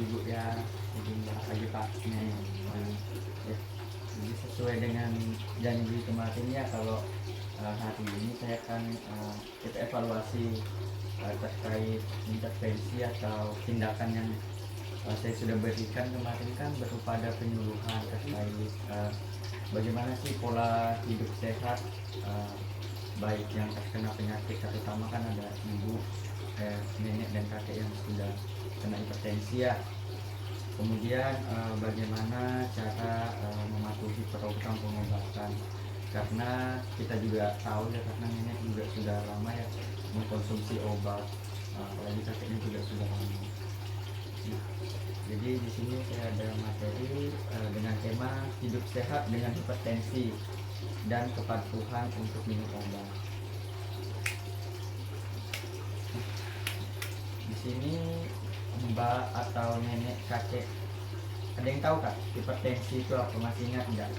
ibu ya, jadi lagi paknya. Ya. Jadi sesuai dengan janji kemarin ya, kalau hari ini saya akan kita evaluasi terkait intervensi atau tindakan yang saya sudah berikan kemarin, kan berupa ada penyuluhan terkait bagaimana sih pola hidup sehat, baik yang terkena penyakit, terutama kan ada ibu, nenek dan kakek yang sudah kena hipertensi ya. Kemudian bagaimana cara mematuhi program pengobatan, karena kita juga tahu ya, karena nenek juga sudah lama ya mengkonsumsi obat, apalagi kakeknya juga sudah lama. Nah, jadi di sini saya ada materi dengan tema hidup sehat dengan hipertensi dan kepatuhan untuk minum obat. Di sini mbak atau nenek kakek ada yang tahu kak hipertensi itu apa, masih ingat enggak?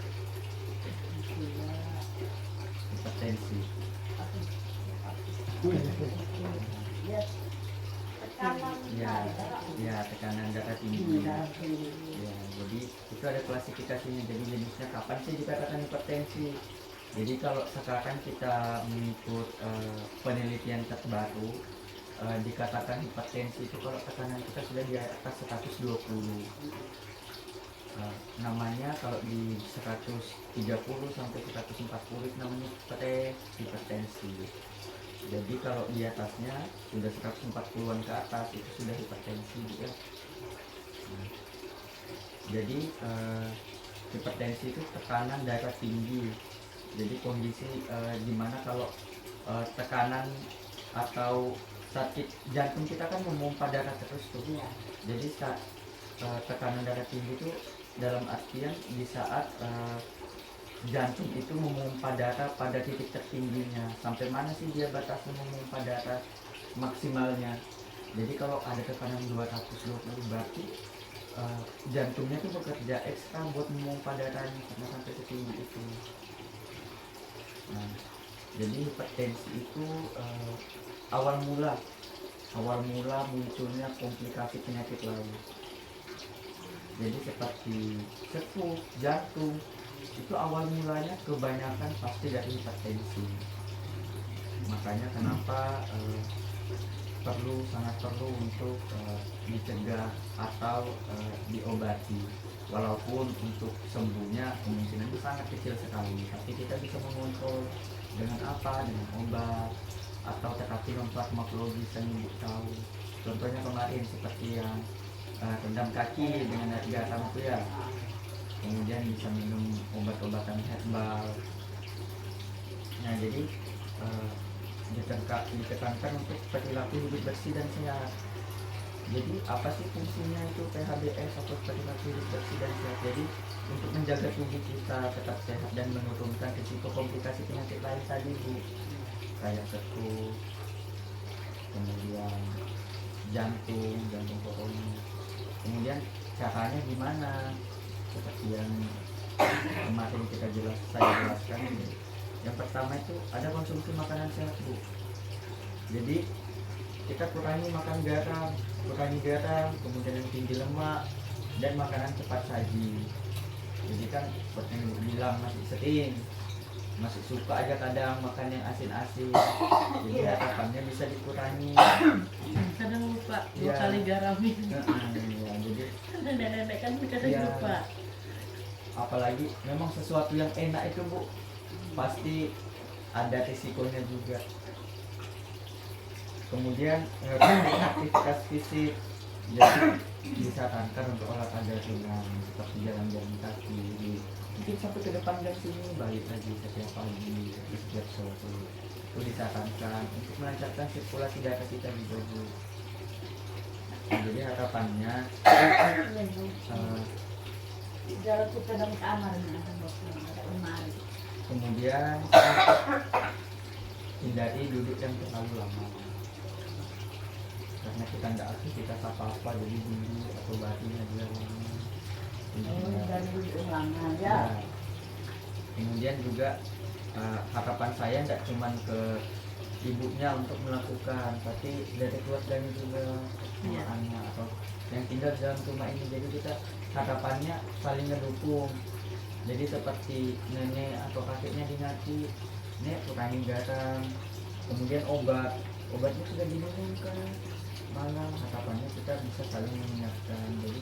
Hipertensi ya tekanan darah tinggi ya. Jadi itu ada klasifikasinya. Jadi jenisnya kapan sih dikatakan hipertensi? Jadi kalau sekarang kita mengikut penelitian terbaru, dikatakan hipertensi itu kalau tekanan kita sudah di atas 120. Namanya kalau di 130 sampai 140 itu namanya hipertensi. Jadi kalau di atasnya sudah 140-an ke atas itu sudah hipertensi ya. Jadi hipertensi itu tekanan darah tinggi. Jadi kondisi dimana kalau tekanan atau sakit jantung kita kan memompa darah terus tuh. Jadi tekanan darah tinggi itu dalam artian di saat jantung itu memompa darah pada titik tertingginya. Sampai mana sih dia batasnya memompa darah maksimalnya? Jadi kalau ada tekanan 220 berarti jantungnya itu bekerja ekstra buat memompa darahnya karena sampai setinggi itu. Nah, jadi hipertensi itu awal mula munculnya komplikasi penyakit lain. Jadi seperti stroke, jantung, itu awal mulanya kebanyakan pasti dari hipertensi. Makanya kenapa sangat perlu untuk dicegah atau diobati. Walaupun untuk sembuhnya kemungkinan itu sangat kecil sekali, tapi kita bisa mengontrol dengan apa? Dengan obat atau terapi non farmakologis yang ibu tahu. Contohnya kemarin seperti yang rendam kaki dengan air garam itu ya. Kemudian bisa minum obat-obatan herbal. Nah, jadi ditekankan untuk perilaku hidup bersih dan sehat. Jadi apa sih fungsinya itu PHBS atau perilaku hidup bersih dan sehat? Jadi untuk menjaga tubuh kita tetap sehat dan menurunkan risiko komplikasi penyakit lain tadi Bu, kayak stroke, kemudian jantung koroner. Kemudian caranya gimana? Seperti yang kemarin saya jelaskan ini. Yang pertama itu ada konsumsi makanan sehat Bu. Jadi kita kurangi makan garam, kemudian yang tinggi lemak dan makanan cepat saji. Jadi kan seperti yang bilang masih suka aja kadang makan yang asin-asin. Jadi harapannya bisa dikurangi. Kadang lupa 2 kali garamin. Ya, jadi nenek kan kadang lupa. Apalagi memang sesuatu yang enak itu Bu pasti ada risikonya juga. Kemudian aktivitas fisik, jadi disarankan untuk olahraga ringan seperti jalan-jalan kaki. Mungkin sampai ke depan dari sini balik lagi setiap pagi, setiap sore. Itu disarankan untuk melancarkan sirkulasi darah kita juga Bu. Jadi harapannya Jalan kita dalam kamar ada lemari. Kemudian hindari duduk yang terlalu lama, karena kita tidak aktivitas apa-apa, jadi dulu atau batinnya juga lama. Dari duduk lama ya. Kemudian juga harapan saya tidak cuma ke ibunya untuk melakukan, tapi dari keluarganya juga sama Iya. anak atau yang tinggal di dalam rumah ini. Jadi kita harapannya saling ngedukung. Jadi seperti nenek atau kakeknya dinati, nek kurangin garam, kemudian obatnya sudah diminum kan malam, harapannya kita bisa saling mengingatkan. Jadi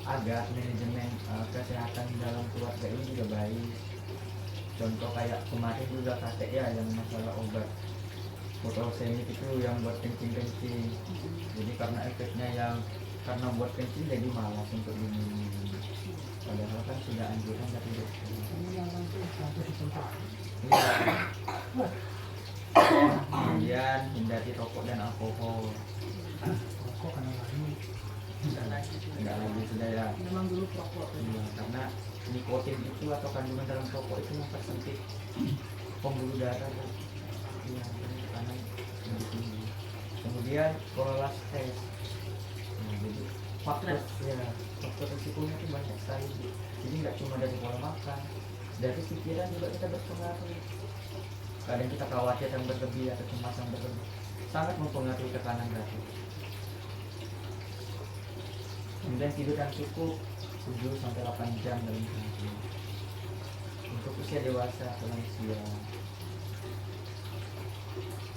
agak manajemen kesehatan dalam keluarga ini juga baik. Contoh kayak kemarin juga kakek ya yang masalah obat fotosenik itu yang buat kencing-kencing. Jadi karena efeknya yang karena buat kencing jadi malas untuk diminum. Padahal kan sudah anjuran dari dokter. Ini yang nanti sampai di tempat. Iya. Kemudian hindari rokok dan alkohol. Rokok karena lagi Enggak lagi. Enggak lagi sudah ya. Memang dulu perokok. Iya, karena nikotin itu atau kandungan dalam rokok itu mempersempit pembuluh darah kan. Iya, karena lebih tinggi. Kemudian kelola stres. Nah, jadi faktor risikonya itu banyak sekali. Jadi nggak cuma dari pola makan, dari pikiran juga kita berpengaruh. Kadang kita khawatir yang berlebih atau cemas yang berlebih sangat mempengaruhi tekanan darah. Kemudian tidur yang cukup 7-8 jam dalam sehari. Untuk usia dewasa atau lansia.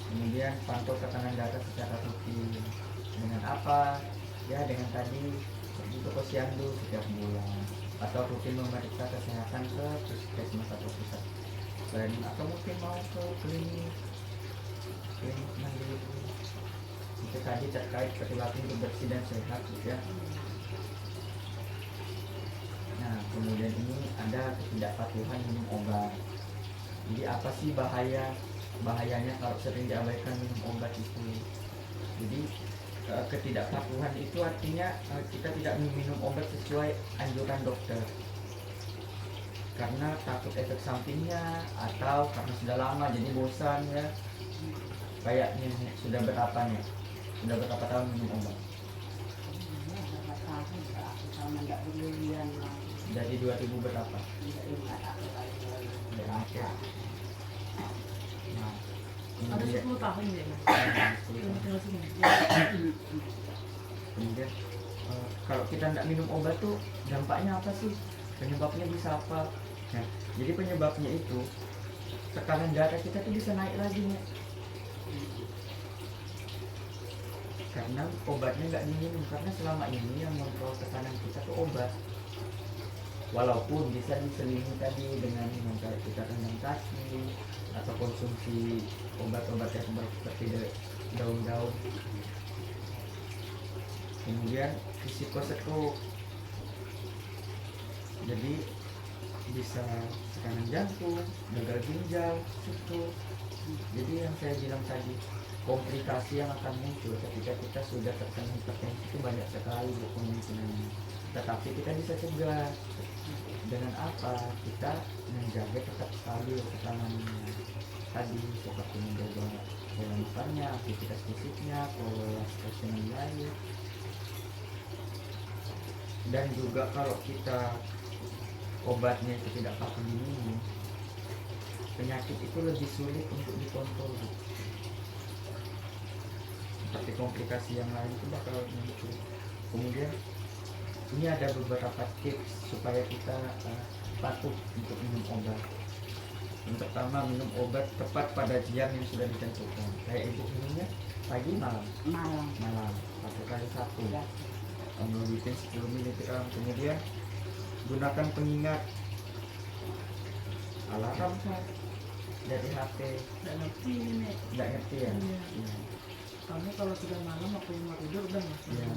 Kemudian pantau tekanan darah secara rutin. Dengan apa? Ya dengan tadi pergi ke posyandu setiap bulan atau rutin memeriksa kesehatan ke puskesmas atau pusat lain, atau mungkin mau ke klinik mandiri. Itu tadi terkait perilaku hidup bersih dan sehat ya. Nah kemudian ini ada ketidakpatuhan minum obat. Jadi apa sih bahayanya kalau sering diabaikan minum obat itu? Jadi ketidakpatuhan itu artinya kita tidak minum obat sesuai anjuran dokter karena takut efek sampingnya atau karena sudah lama jadi bosan ya. Kayaknya sudah berapa tahun minum obat? Dari 2000 berapa? Dari akhir. Nah, Ada kemudian 10 tahun ya. Tinggal sini. kemudian kalau kita tidak minum obat tuh dampaknya apa sih? Penyebabnya bisa apa? Nah, jadi penyebabnya itu tekanan darah kita tuh bisa naik lagi nih. Karena obatnya nggak diminum, karena selama ini yang mengontrol tekanan kita tuh obat. Walaupun bisa diselingi tadi dengan kayak kita rendam kaki atau konsumsi obat-obat yang seperti daun-daun. Kemudian risiko stroke, jadi bisa serangan jantung, gagal ginjal, stroke. Jadi yang saya bilang tadi, komplikasi yang akan muncul ketika kita sudah terkena hipertensi itu banyak sekali kemungkinannya. Tetapi kita bisa cegah dengan apa? Kita menjaga tetap stabil tekanannya tadi, seperti menjaga pola makannya, aktivitas fisiknya, pola stresnya yang lain. Dan juga kalau kita obatnya itu tidak patut diminum, penyakit itu lebih sulit untuk dikontrol. Seperti komplikasi yang lain itu bakal muncul. Kemudian ini ada beberapa tips supaya kita patuh untuk minum obat. Yang pertama, minum obat tepat pada jam yang sudah ditentukan. Kayak ibu minumnya pagi malam 1 kali 1 ngeluitin 10 mg. Kemudian gunakan pengingat alarm kan dari HP. Nggak ngerti ini. Nggak ngerti ya? Iya. Iya. Kamu kalau sudah malam waktu mau tidur udah nggak? Ya.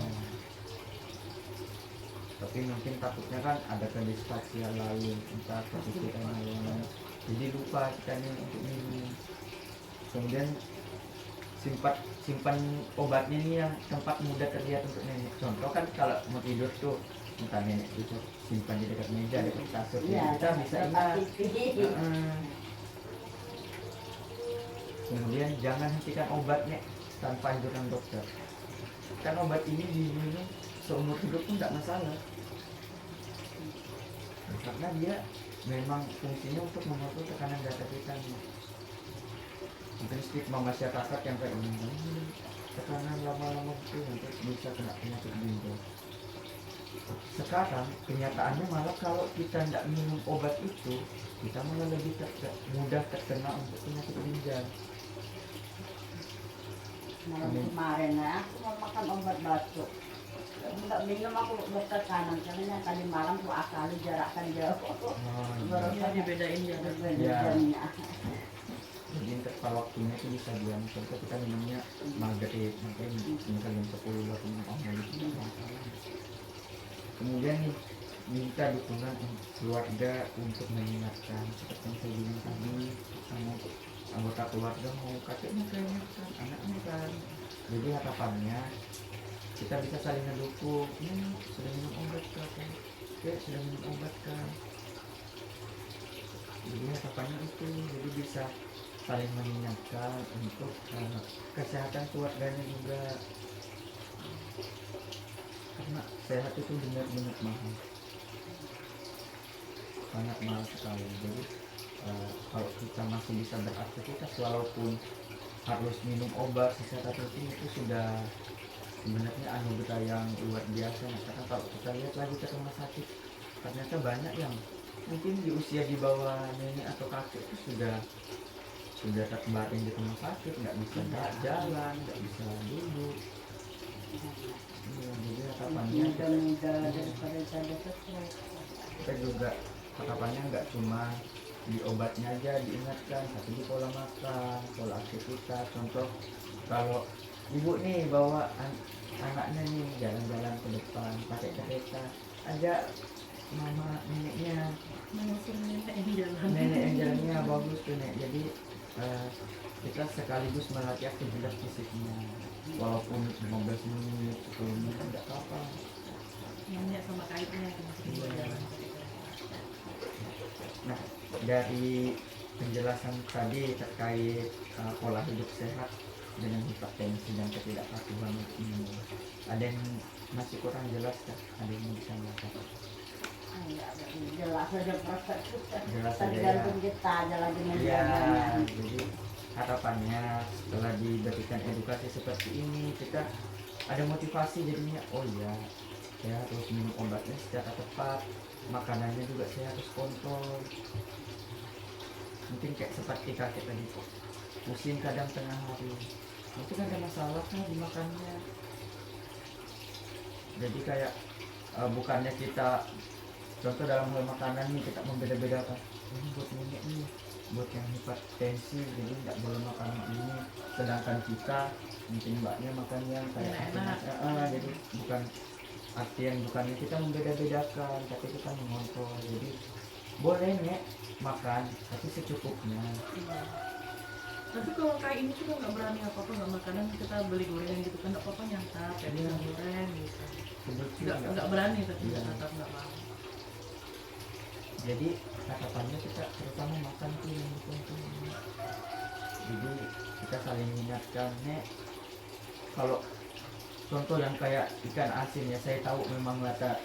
Tapi mungkin takutnya kan ada kedistraksi yang lain, entah kepikiran yang lain, jadi lupa kita nih untuk minum. Kemudian simpan obatnya nih yang tempat mudah terlihat untuk nenek. Contoh kan kalau mau tidur tuh entah nenek itu simpan di dekat meja, dekat kasur, kita bisa ingat. Kemudian jangan hentikan obatnya tanpa anjuran dokter. Kan obat ini diminum seumur hidup pun tidak masalah, karena dia memang fungsinya untuk mengatur tekanan darah kita. mungkin stigma masyarakat yang kayak ini tekanan lama-lama itu nanti bisa kena penyakit ginjal. Sekarang kenyataannya malah kalau kita tidak minum obat itu, kita malah lebih mudah terkena untuk penyakit ginjal. Malam kemarin ya, aku mau makan obat batuk. Enggak minum aku dokter kanan karena tadi malam aku akali jarakkan jauh. Baru Iya, dibedain ya. jamnya. Jadi kalau waktunya itu bisa diam, contoh kita minumnya maghrib, mungkin misalnya jam 10 atau gitu. Kemudian nih, minta dukungan keluarga untuk mengingatkan seperti yang saya bilang tadi, sama anggota keluarga mau kakeknya kayaknya kan, anaknya kan. Jadi harapannya kita bisa saling mendukung. Sudah minum obat kan? Sudah minum obat kan? Jadi harapannya itu, jadi bisa saling mengingatkan untuk kesehatan keluarganya juga, karena sehat itu benar-benar mahal, sangat mahal sekali. Jadi kalau kita masih bisa beraktivitas walaupun harus minum obat secara rutin itu sudah sebenarnya anugerah yang luar biasa. Karena kalau kita lihat lagi ke rumah sakit, ternyata banyak yang mungkin di usia di bawah nenek atau kakek itu sudah terbaring di rumah sakit, nggak bisa jalan, nggak bisa duduk. Jadi harapannya kita juga harapannya nggak cuma di obatnya aja diingatkan, tapi di pola makan, pola aktivitas. Contoh kalau ibu nih bawa anaknya nih jalan-jalan ke depan pakai kereta, ajak mama neneknya, nenek yang jalannya bagus tuh nek. Jadi kita sekaligus melatih aktivitas fisiknya, walaupun 15 menit 10 menit tidak apa-apa. Nenek sama kaitnya jalan. Nah, dari penjelasan tadi terkait pola hidup sehat dengan hipertensi dan ketidakpatuhan ini, ada yang masih kurang jelas kan? Ada yang bisa mengatakan? Jelas saja proses Jelas saja ya. tergantung kita aja lagi Ya, menjaganya. jadi harapannya setelah diberikan edukasi seperti ini, kita ada motivasi jadinya. Oh iya, saya harus minum obatnya secara tepat, makanannya juga saya harus kontrol. Mungkin kayak seperti kakek tadi, pusing kadang tengah hari, itu kan ada masalah kan di makannya. Jadi kayak bukannya kita contoh dalam hal makanan nih kita membeda-bedakan, ini buat nenek nih, buat yang hipertensi jadi nggak boleh makan ini, sedangkan kita mungkin mbaknya makan yang kayak Enak. jadi bukannya kita membeda-bedakan, tapi kita mengontrol. Jadi boleh nek makan tapi secukupnya. Iya. Tapi kalau kayak ini kita nggak berani apa-apa, nggak makanan kita beli gorengan gitu kan, nggak apa-apa nyantap kayak Iya. pisang goreng gitu. Kebetulan Nggak berani tapi Iya. tetap nggak mau. Jadi harapannya kita terutama makan tuh yang penting. Jadi kita saling mengingatkan nek, kalau contoh yang kayak ikan asin ya, saya tahu memang latar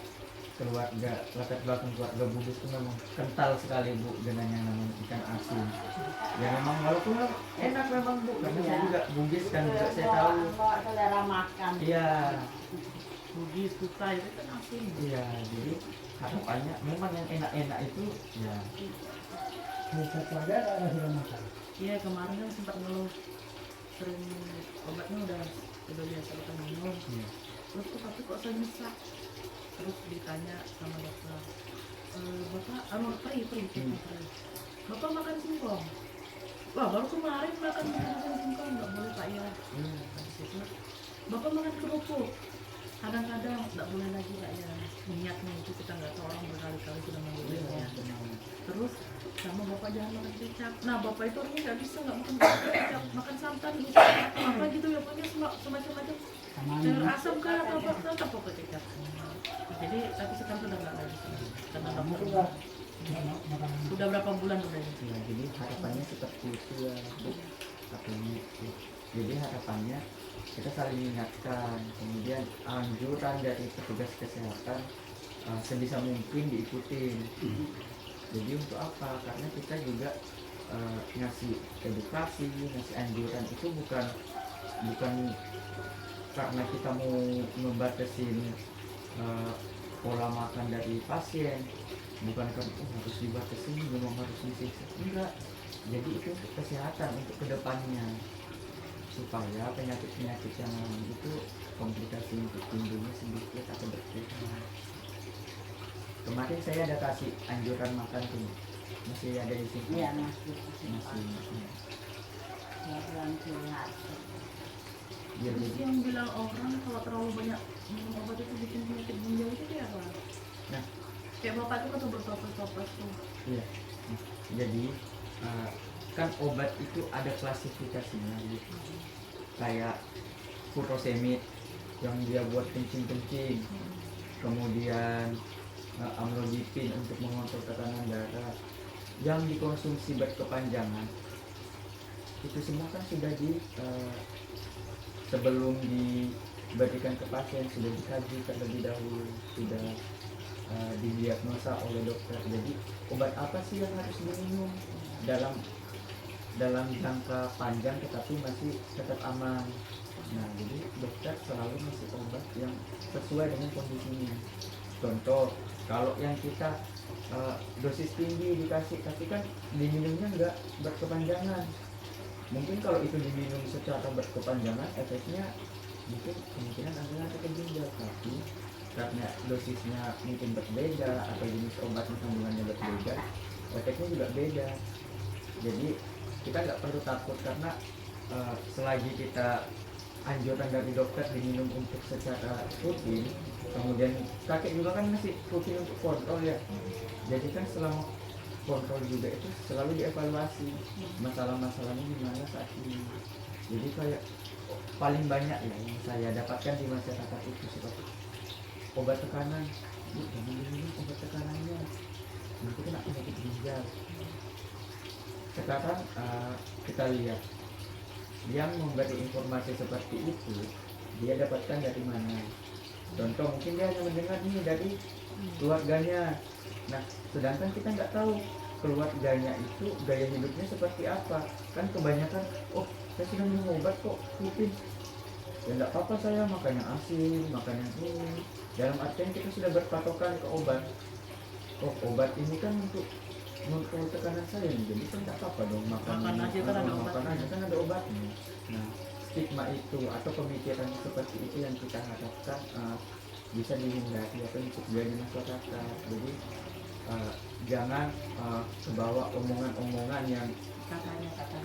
belakang keluarga Bugis itu memang kental sekali Bu dengan yang namanya ikan asin. Ya memang walaupun enak memang Bu, karena saya juga Bugis kan juga saya tahu. Bawa selera makan. Iya, Bugis, kuta itu kan asin. iya. Jadi harapannya memang yang enak-enak itu ya. Bisa keluarga ada sudah makan. Iya, kemarin kan sempat ngeluh sering obatnya udah biasa kita minum. Iya. Terus tuh tapi kok senyesek. Terus ditanya sama dokter, bapak perih. Bapak makan singkong. Wah, baru kemarin makan singkong, nggak boleh Pak ya. Habis itu, bapak makan kerupuk. Kadang-kadang nggak boleh lagi Pak ya. Minyaknya itu kita nggak tahu, orang berkali-kali sudah menggulirnya. Terus sama bapak jangan makan kecap. Nah bapak itu orangnya nggak bisa, nggak makan kecap, makan santan gitu. Apa gitu ya, pokoknya semacam-macam. Sayur asam kan atau apa, tetap pakai kecap. Jadi tapi sekarang sudah nggak lagi karena dokter sudah berapa bulan udah ini. Ya, jadi harapannya seperti itu ya Bu. Katanya itu. Jadi harapannya kita saling mengingatkan, kemudian anjuran dari petugas kesehatan sebisa mungkin diikuti. Jadi untuk apa? Karena kita juga ngasih edukasi, ngasih anjuran itu bukan karena kita mau ngebatasin pola makan dari pasien, bukan karena harus dibatasin, memang harus disiksa, enggak. Jadi itu untuk kesehatan, untuk kedepannya, supaya penyakit-penyakit yang lain itu komplikasi untuk timbulnya sedikit atau berkurang. Kemarin saya ada kasih anjuran makan tuh, masih ada di sini. Iya masih Masih. yang curhat. Ya, Terus jadi, yang bilang orang kalau terlalu banyak minum obat itu bikin penyakit ginjal itu kayak apa? Nah. Kayak bapak tuh kata bertoples-toples tuh. iya. Jadi kan obat itu ada klasifikasinya gitu. Kayak furosemid yang dia buat kencing-kencing, kemudian amlodipin untuk mengontrol tekanan darah, yang dikonsumsi berkepanjangan. Itu semua kan sudah sebelum diberikan ke pasien sudah dikaji terlebih dahulu, sudah didiagnosa oleh dokter. Jadi obat apa sih yang harus diminum dalam jangka panjang tetapi masih tetap aman. Nah, jadi dokter selalu ngasih obat yang sesuai dengan kondisinya. Contoh, kalau yang kita dosis tinggi dikasih tapi kan diminumnya enggak berkepanjangan. Mungkin kalau itu diminum secara berkepanjangan efeknya mungkin kemungkinan adalah ke ginjal, tapi karena dosisnya mungkin berbeda atau jenis obatnya kandungannya berbeda, efeknya juga beda. Jadi kita nggak perlu takut karena selagi kita anjuran dari dokter diminum untuk secara rutin, kemudian kakek juga kan masih rutin untuk kontrol ya. Jadi kan selama kontrol juga itu selalu dievaluasi masalah-masalahnya gimana saat ini. Jadi kayak paling banyak ya yang saya dapatkan di masyarakat itu seperti obat tekanan, jangan minum obat tekanannya, nanti kena penyakit ginjal. Sekarang kita lihat yang memberi informasi seperti itu dia dapatkan dari mana. Contoh mungkin dia hanya mendengar nih dari keluarganya. Nah, sedangkan kita nggak tahu keluarganya itu gaya hidupnya seperti apa. Kan kebanyakan, oh saya sudah minum obat kok rutin, ya nggak apa-apa saya makan yang asin, makan yang ini. Dalam artian kita sudah berpatokan ke obat. Oh obat ini kan untuk mengontrol tekanan saya nih, jadi kan nggak apa-apa dong makan aja kan ada makan obatnya. aja kan ada obatnya. Nah, stigma itu atau pemikiran seperti itu yang kita harapkan bisa dihindari atau dicegah di masyarakat. Jadi jangan kebawa omongan-omongan yang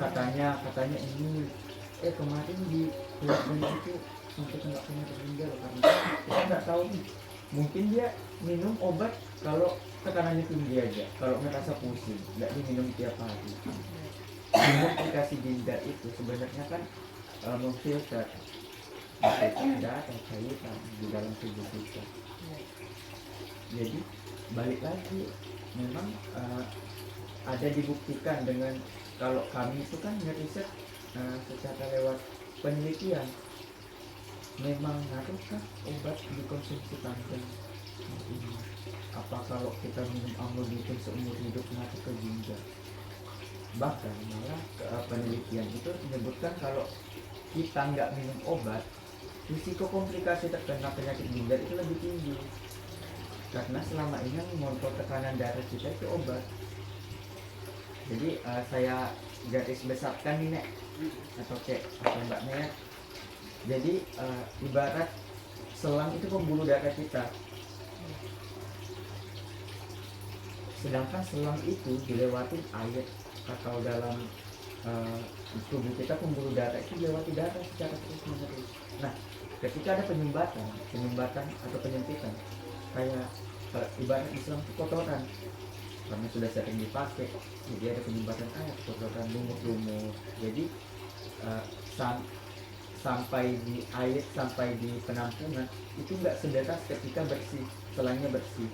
katanya ini kemarin di keluarga itu sampai kena penyakit ginjal karena kita nggak tahu nih. Mungkin dia minum obat kalau tekanannya tinggi aja, kalau ngerasa pusing nggak diminum tiap hari. Komplikasi ginjal itu sebenarnya kan memfilter darah atau cairan di dalam tubuh kita. Jadi balik lagi, memang ada dibuktikan dengan kalau kami itu kan ngeriset secara lewat penelitian, memang haruskah obat dikonsumsi panjang? Apa kalau kita minum amlodipin seumur hidup ngaruh ke ginjal? Bahkan malah penelitian itu menyebutkan kalau kita nggak minum obat, risiko komplikasi terkena penyakit ginjal itu lebih tinggi. Karena selama ini yang mengontrol tekanan darah kita itu obat. Jadi saya garis besarkan nih Nek, atau cek apa Mbak Nek. Jadi ibarat selang itu pembuluh darah kita. Sedangkan selang itu dilewatin air atau dalam tubuh kita pembuluh darah itu dilewati darah secara terus menerus. Nah, ketika ada penyumbatan atau penyempitan, kayak ibarat Islam itu kotoran, karena sudah sering dipakai, jadi ada penyumbatan air, kotoran lumut-lumut. Jadi sampai di air, sampai di penampungan itu nggak sederas ketika bersih, selangnya bersih,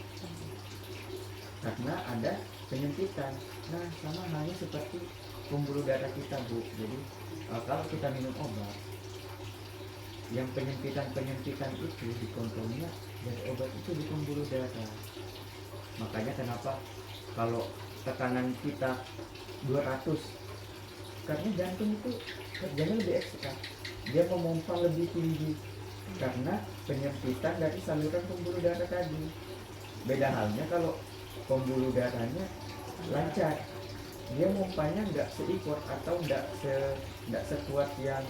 karena ada penyempitan. Nah, sama halnya seperti pembuluh darah kita Bu. Jadi kalau kita minum obat, yang penyempitan itu dikontrolnya dari obat itu di pembuluh darah. Makanya kenapa kalau tekanan kita 200. Karena jantung itu kerjanya lebih ekstra, dia memompa lebih tinggi karena penyempitan dari saluran pembuluh darah tadi. Beda halnya kalau pembuluh darahnya lancar, dia mompanya nggak seimpor atau nggak sekuat yang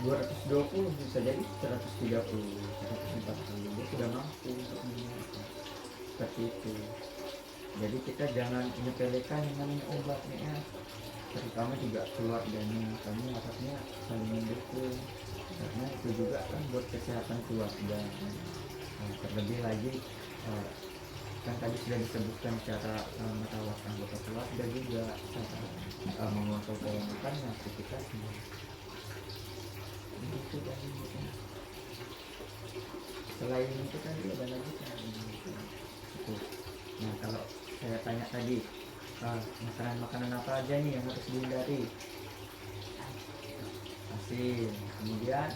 220, bisa jadi 130, 140 dia sudah mampu untuk menyiapkan seperti itu. Jadi kita jangan menyepelekan dengan obatnya ya, terutama juga keluarganya, kami harapnya saling mendukung karena itu juga kan buat kesehatan keluarga. Terlebih lagi kan tadi sudah disebutkan cara merawat anggota keluarga juga, cara mengontrol pola makannya, aktivitasnya. Itu tadi. Selain itu tadi ada lagi kan itu. Nah kalau saya tanya tadi, makanan-makanan apa aja nih yang harus dihindari? Asin, kemudian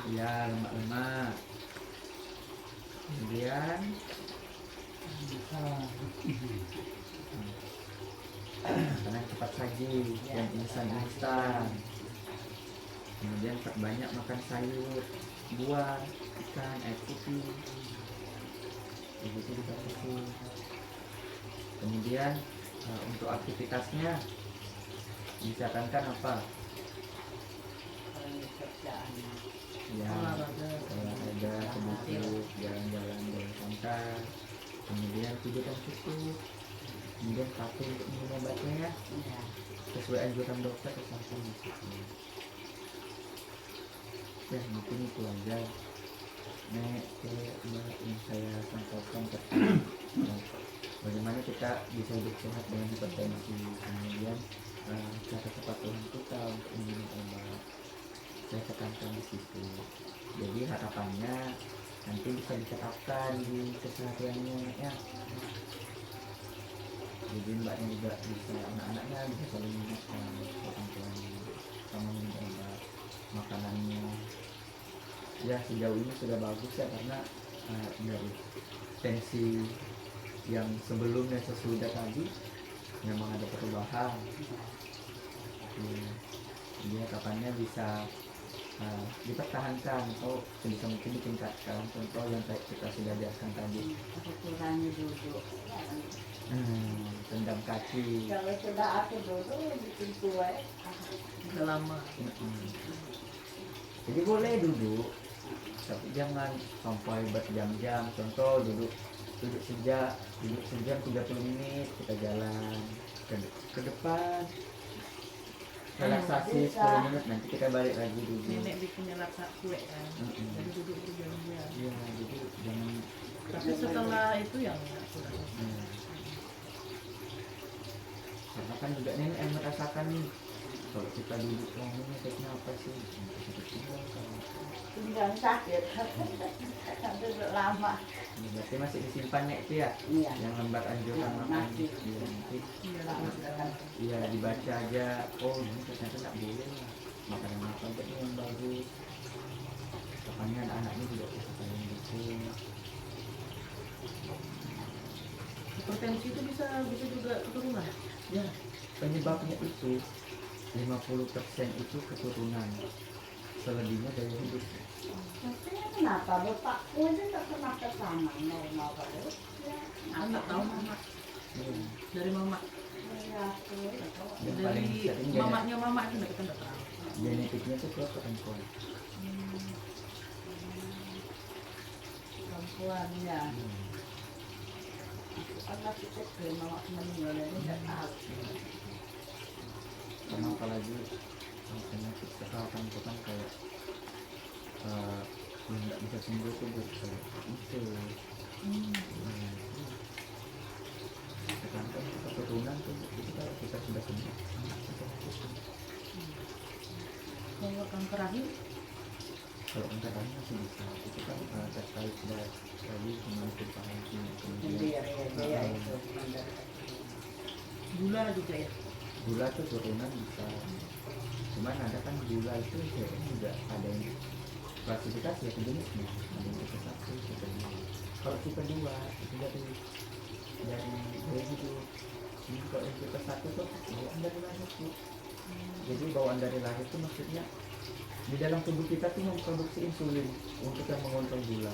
ya lemak-lemak, kemudian makanan cepat saji dan instan. Kemudian perbanyak makan sayur, buah, ikan, air putih, begitu dibatasi. Kemudian untuk aktivitasnya disarankan apa? Ya, olahraga sedikit, jalan-jalan dengan santai, kemudian tidur yang cukup, kemudian patuh untuk minum obatnya ya, sesuai anjuran dokter kesehatan di situ. Ya mungkin itu aja yang saya sampaikan tentang bagaimana kita bisa hidup sehat dengan hipertensi, kemudian cara kepatuhan kita untuk minum obat saya tekankan di situ. Jadi harapannya nanti bisa diterapkan di kesehariannya ya. Jadi mbaknya juga bisa, anak-anaknya bisa saling mengingatkan orang tuanya sama minum obat, makanannya. Ya sejauh ini sudah bagus ya, karena dari tensi yang sebelumnya sesudah tadi memang ada perubahan. Jadi harapannya bisa dipertahankan atau sebisa mungkin ditingkatkan. Contoh yang kita sudah lihatkan tadi, kurangi duduk. tendang kaki. Kalau sudah aku duduk bikin kue, Udah lama. Jadi boleh duduk, tapi jangan sampai berjam-jam. Contoh duduk sejam 30 menit, kita jalan ke depan, relaksasi 10 menit, nanti kita balik lagi duduk. Nenek bikinnya laksa kue kan. Jadi duduk berjam-jam. Iya, jadi jangan. Tapi setelah itu yang sudah. Karena kan juga nenek yang merasakan nih, kalau kita duduk lama efeknya apa sih? Sakit pinggang kan. pinggang sakit, duduk lama. Berarti masih disimpannya itu ya? Iya. Yang lembar anjuran makan. Masih. Iya, nanti Iya, iya dibaca aja. Oh ini ternyata nggak boleh lah. Makanan apa aja nih yang bagus. Makanya anak-anaknya juga bisa saling dukung. hipertensi itu bisa juga keturunan. Ya, penyebabnya itu 50% itu keturunan, selebihnya dari hidup. Tapi kenapa bapakku aja tak pernah ke sana, mau terus. Anak tahu mama dari mama. Iya, aku nggak tahu. Yang paling Dari sering mamanya mama itu kita nggak tahu. genetiknya itu ke perempuan. Perempuannya. Anak kita ke mama meninggal jadi nggak tahu. Karena apalagi penyakit kesehatan itu kan kayak yang nggak bisa sembuh tuh kayak itu. Sekarang kan keturunan tuh kita sudah sembuh. Kalau kanker rahim, Kalau kanker rahim masih bisa, itu kan terkait dari kemampuan rahim, kemudian Iya itu. gula juga ya. gula tuh turunan bisa. Cuman ada kan gula itu kayaknya juga ada yang klasifikasi ya jenisnya, ada yang tipe 1, tipe 2. Kalau tipe 2 itu dari hidup, Jadi kalau yang tipe 1 tuh bawaan dari lahir tuh. Jadi bawaan dari lahir tuh maksudnya di dalam tubuh kita tuh memproduksi insulin untuk yang mengontrol gula.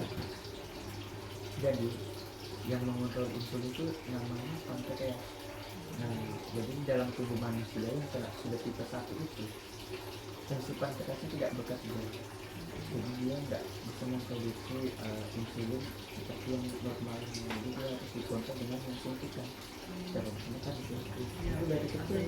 Jadi yang mengontrol insulin itu namanya pankreas. Nah, jadi di dalam tubuh manusia yang sudah tipe 1 itu fungsi pankreasnya tidak bekerja. Jadi dia nggak bisa memproduksi insulin seperti yang normal. Jadi dia harus dikontrol dengan yang suntikan. Terusnya kan itu dari kecil.